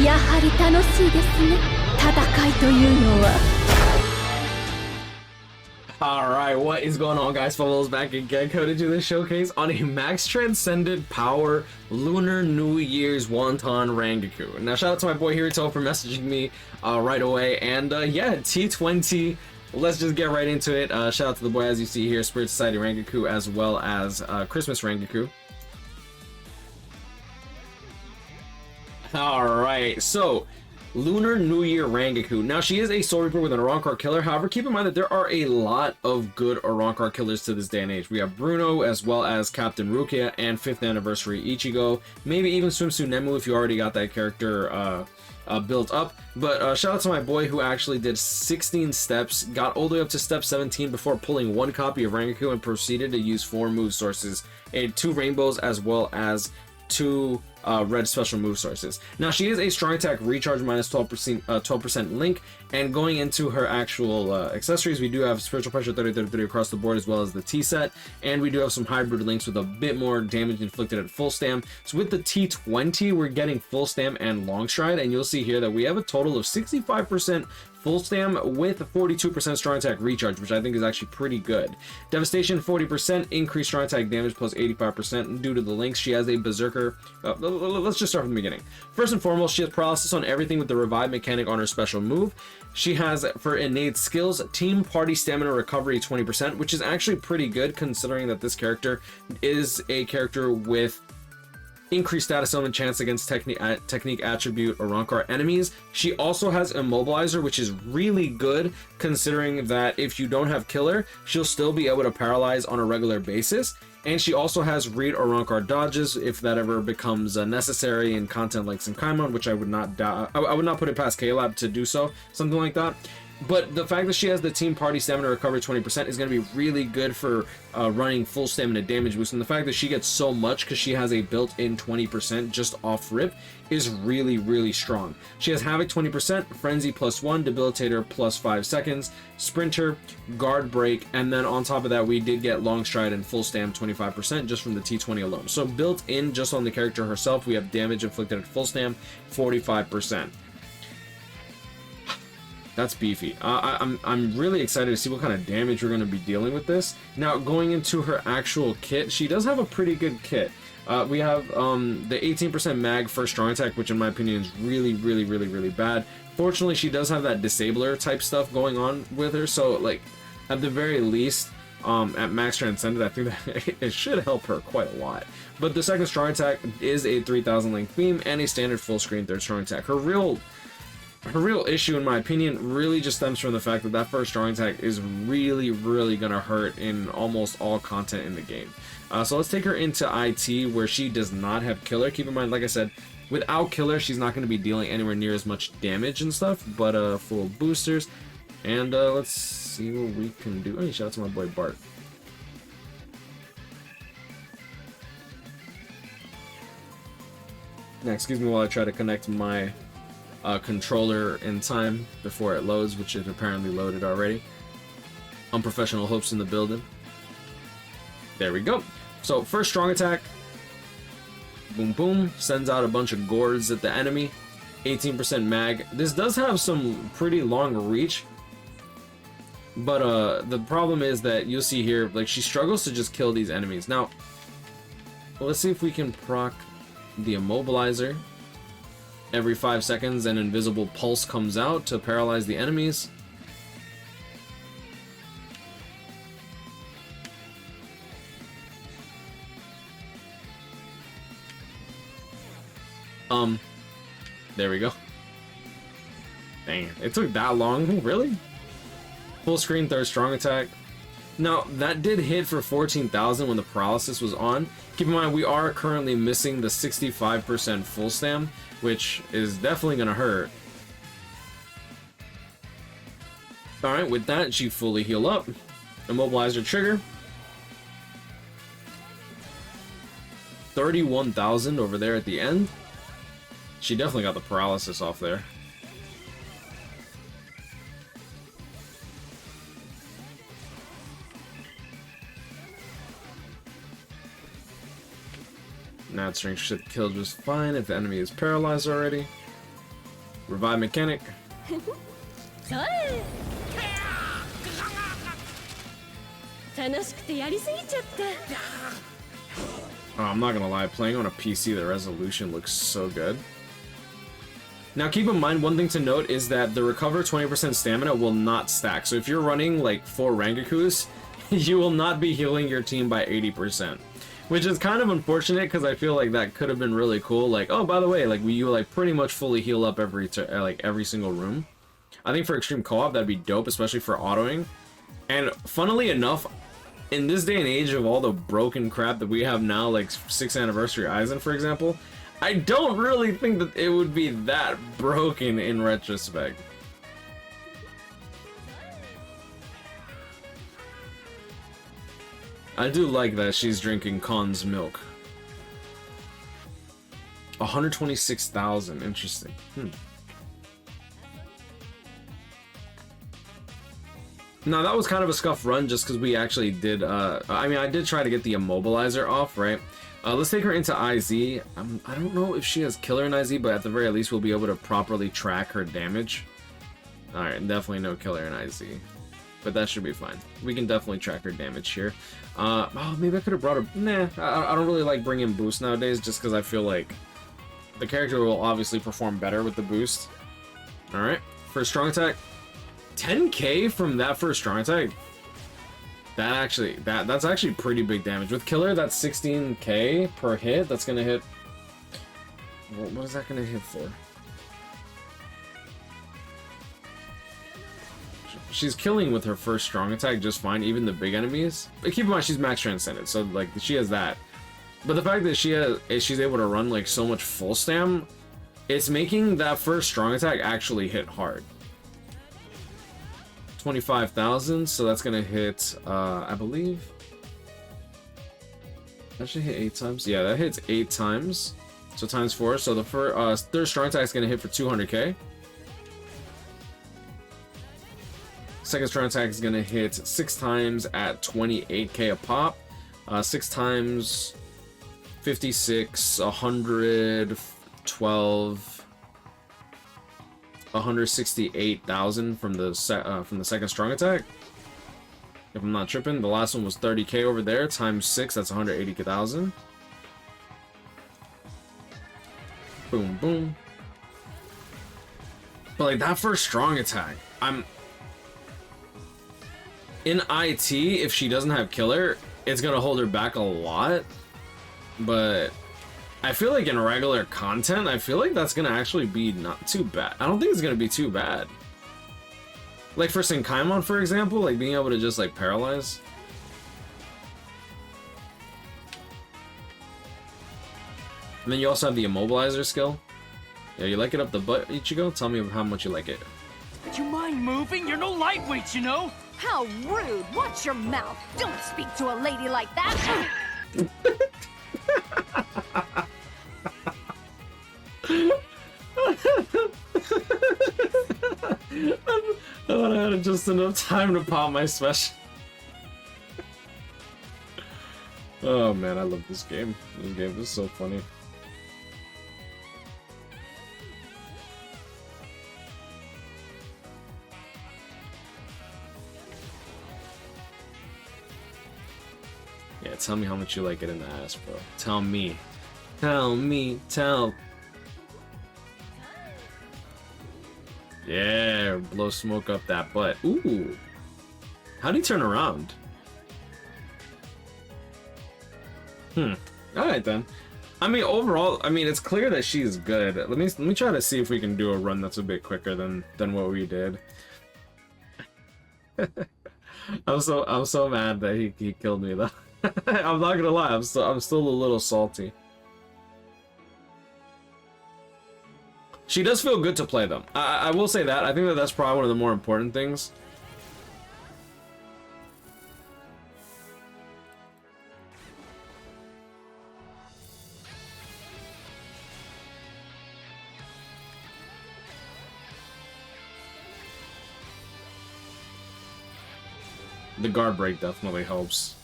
やはり楽しいですね、戦いというのは。Alright, what is going on, guys? Follows back again, coded to this showcase on a max transcended power Lunar New Year's Wonton Rangiku. Now, shout out to my boy Hirito for messaging me right away. And yeah, T20. Let's just get right into it. Shout out to the boy, as you see here, Spirit Society Rangiku, as well as Christmas Rangiku. Alright, so Lunar New Year Rangiku. Now, she is a Soul Reaper with an Arankar killer. However, keep in mind that there are a lot of good Arankar killers to this day and age. We have Bruno, as well as Captain Rukia, and 5th Anniversary Ichigo. Maybe even Swimsuit Nemu if you already got that character built up. But shout out to my boy who actually did 16 steps, got all the way up to step 17 before pulling one copy of Rangiku and proceeded to use 4 move sources, and 2 rainbows, as well as 2 red special move sources. Now, she is a strong attack recharge minus 12% link, and going into her actual accessories, we do have spiritual pressure 30-33 across the board, as well as the T set, and we do have some hybrid links with a bit more damage inflicted at full stam. So with the T20, we're getting full stam and long stride, and you'll see here that we have a total of 65% full stam with 42% strong attack recharge, which I think is actually pretty good. Devastation 40%, increased strong attack damage plus 85% due to the links. She has a berserker. Let's just start from the beginning. First and foremost, she has paralysis on everything with the revive mechanic on her special move. She has, for innate skills, team party stamina recovery 20%, which is actually pretty good considering that this character is a character with increased status element chance against technique attribute or Arankar enemies. She also has Immobilizer, which is really good considering that if you don't have killer, she'll still be able to paralyze on a regular basis. And she also has read Arankar dodges if that ever becomes necessary in content like Senkaimon, which I would not put it past K-Lab to do so, something like that. But the fact that she has the team party stamina recovery 20% is going to be really good for running full stamina damage boost. And the fact that she gets so much because she has a built-in 20% just off rip is really, really strong. She has Havoc 20%, Frenzy +1, Debilitator +5 seconds, Sprinter, Guard Break, and then on top of that, we did get Long Stride and Full Stam 25% just from the T20 alone. So built in just on the character herself, we have damage inflicted at full stam 45%. That's beefy. I'm really excited to see what kind of damage we're going to be dealing with this. Now, going into her actual kit, she does have a pretty good kit. We have the 18% mag for strong attack, which in my opinion is really, really, really, really bad. Fortunately, she does have that disabler type stuff going on with her, so like at the very least, at max transcended, I think that it should help her quite a lot. But the second strong attack is a 3000 length beam and a standard full screen third strong attack. Her real issue, in my opinion, really just stems from the fact that that first strong attack is really, really gonna hurt in almost all content in the game. So let's take her into IT, where she does not have killer. Keep in mind, like I said, without killer, she's not going to be dealing anywhere near as much damage and stuff, but full boosters. And let's see what we can do. Oh, shout out to my boy Bart. Now, excuse me while I try to connect my controller in time before it loads, which it apparently loaded already. Unprofessional hopes in the building. There we go. So first strong attack, boom boom, sends out a bunch of gourds at the enemy. 18% mag. This does have some pretty long reach, but the problem is that you'll see here, like, she struggles to just kill these enemies. Now let's see if we can proc the Immobilizer. Every 5 seconds an invisible pulse comes out to paralyze the enemies. There we go. Dang, it took that long, really? Full screen third strong attack. Now, that did hit for 14,000 when the paralysis was on. Keep in mind, we are currently missing the 65% full stam, which is definitely gonna hurt. Alright, with that, she fully heal up. Immobilizer trigger. 31,000 over there at the end. She definitely got the paralysis off there. Mad Strength should kill just fine if the enemy is paralyzed already. Revive mechanic. それ楽しくてやりすぎちゃった。 Oh, I'm not gonna lie, playing on a PC, the resolution looks so good. Now keep in mind, one thing to note is that the recover 20% stamina will not stack. So if you're running like 4 Rangikus, you will not be healing your team by 80%. Which is kind of unfortunate because I feel like that could have been really cool. Like, oh, by the way, like you like pretty much fully heal up every single room. I think for extreme co-op that'd be dope, especially for autoing. And funnily enough, in this day and age of all the broken crap that we have now, like 6th anniversary Aizen, for example, I don't really think that it would be that broken in retrospect. I do like that she's drinking Khan's milk. 126,000, interesting. Now that was kind of a scuff run just because we actually did, I mean, I did try to get the immobilizer off, right? Let's take her into IZ. I don't know if she has killer in IZ, but at the very least we'll be able to properly track her damage. Alright, definitely no killer in IZ. But that should be fine. We can definitely track her damage here. Oh, maybe I could have brought her... Nah, I don't really like bringing boost nowadays just because I feel like the character will obviously perform better with the boost. Alright, first strong attack. 10k from that first strong attack. That's actually pretty big damage. With killer, that's 16k per hit. That's gonna hit. What is that gonna hit for? She's killing with her first strong attack just fine, even the big enemies. But keep in mind she's max transcended, so like she has that. But the fact that she's able to run like so much full stam, it's making that first strong attack actually hit hard. 25,000, so that's gonna hit, I believe. That should hit 8 times. Yeah, that hits 8 times. So times 4. So the third strong attack is gonna hit for 200k. Second strong attack is gonna hit 6 times at 28k a pop. 6 times 56, 112. 168,000 from the second strong attack. If I'm not tripping, the last one was 30k over there times 6. That's 180,000. Boom, boom. But like that first strong attack, I'm in IT. If she doesn't have killer, it's gonna hold her back a lot. But I feel like in regular content, I feel like that's gonna actually be not too bad. I don't think it's gonna be too bad. Like for Senkaimon, for example, like being able to just like paralyze. And then you also have the immobilizer skill. Yeah, you like it up the butt, Ichigo? Tell me how much you like it. Do you mind moving? You're no lightweight, you know? How rude! Watch your mouth! Don't speak to a lady like that! I thought I had just enough time to pop my special. Oh man, I love this game. This game is so funny. Yeah, tell me how much you like it in the ass, bro. Tell me. Tell me. Tell. Yeah, blow smoke up that butt. Ooh. How'd he turn around? Alright then. I mean, overall, I mean, it's clear that she's good. Let me try to see if we can do a run that's a bit quicker than what we did. I'm so mad that he killed me though. I'm not gonna lie, I'm still a little salty. She does feel good to play them. I will say that. I think that that's probably one of the more important things. The guard break definitely helps.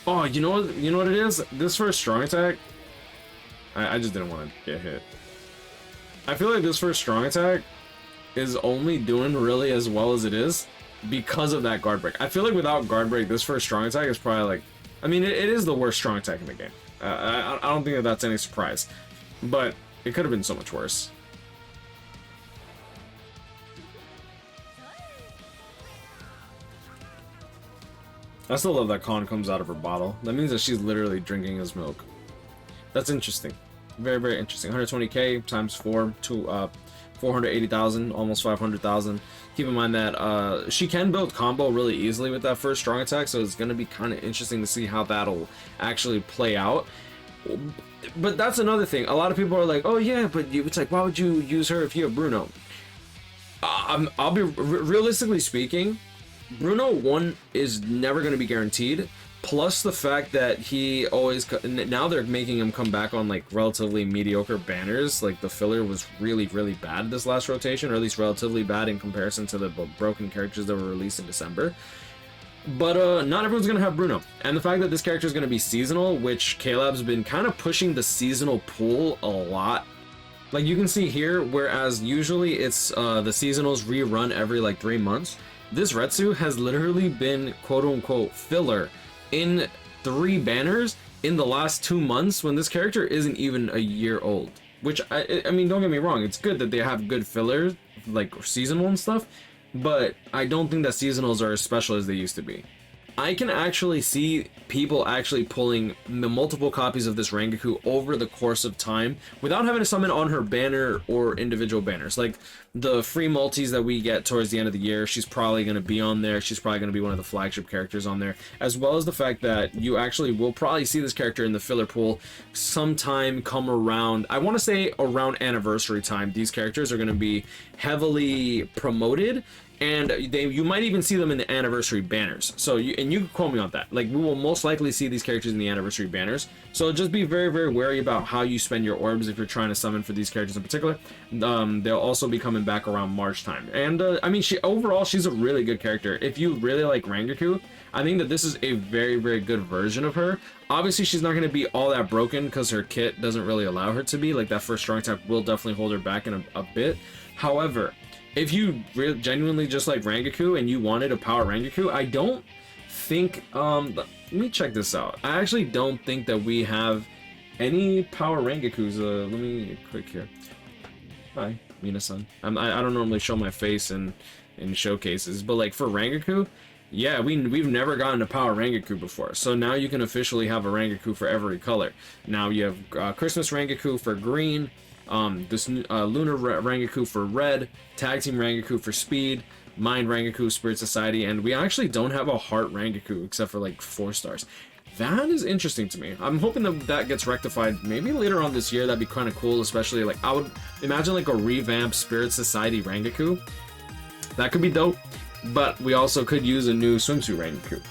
Oh, you know what it is? This first strong attack, I just didn't want to get hit. I feel like this first strong attack is only doing really as well as it is because of that guard break. I feel like without guard break, this first strong attack is probably like, I mean, it is the worst strong attack in the game. I don't think that that's any surprise, but it could have been so much worse. I still love that Con comes out of her bottle. That means that she's literally drinking his milk. That's interesting. Very, very interesting. 120k times 4 to 480,000, almost 500,000. Keep in mind that she can build combo really easily with that first strong attack, so it's going to be kind of interesting to see how that'll actually play out. But that's another thing. A lot of people are like, oh yeah, but it's like, why would you use her if you have Bruno? I'll be realistically speaking, Bruno 1 is never going to be guaranteed. Plus the fact that he always, now they're making him come back on like relatively mediocre banners. Like the filler was really, really bad this last rotation, or at least relatively bad in comparison to the broken characters that were released in December. But not everyone's going to have Bruno. And the fact that this character is going to be seasonal, which Caleb's been kind of pushing the seasonal pool a lot. Like you can see here, whereas usually it's the seasonals rerun every like 3 months. This Retsu has literally been quote-unquote filler in 3 banners in the last 2 months when this character isn't even a year old. Which, I mean, don't get me wrong, it's good that they have good fillers, like seasonal and stuff, but I don't think that seasonals are as special as they used to be. I can actually see people actually pulling multiple copies of this Rangiku over the course of time without having to summon on her banner or individual banners. Like the free multis that we get towards the end of the year, she's probably going to be on there. She's probably going to be one of the flagship characters on there, as well as the fact that you actually will probably see this character in the filler pool sometime come around, I want to say around anniversary time. These characters are going to be heavily promoted, and you might even see them in the anniversary banners. So you can quote me on that. Like, we will most likely see these characters in the anniversary banners. So just be very, very wary about how you spend your orbs if you're trying to summon for these characters in particular. They'll also be coming back around March time. And I mean, overall, she's a really good character. If you really like Rangiku, I think that this is a very, very good version of her. Obviously, she's not going to be all that broken because her kit doesn't really allow her to be. Like, that first strong attack will definitely hold her back in a bit. However, if you genuinely just like Rangiku and you wanted a power Rangiku, I don't think, let me check this out. I actually don't think that we have any power Rangikus. Let me click here. Hi, Mina-san. I don't normally show my face in showcases, but like for Rangiku, yeah, we've never gotten a power Rangiku before. So now you can officially have a Rangiku for every color. Now you have Christmas Rangiku for green, this Lunar Rangiku for red, Tag Team Rangiku for speed, Mind Rangiku, Spirit Society, and we actually don't have a Heart Rangiku except for like 4 stars. That is interesting to me. I'm hoping that gets rectified maybe later on this year. That'd be kind of cool, especially like I would imagine like a revamped Spirit Society Rangiku. That could be dope, but we also could use a new swimsuit Rangiku.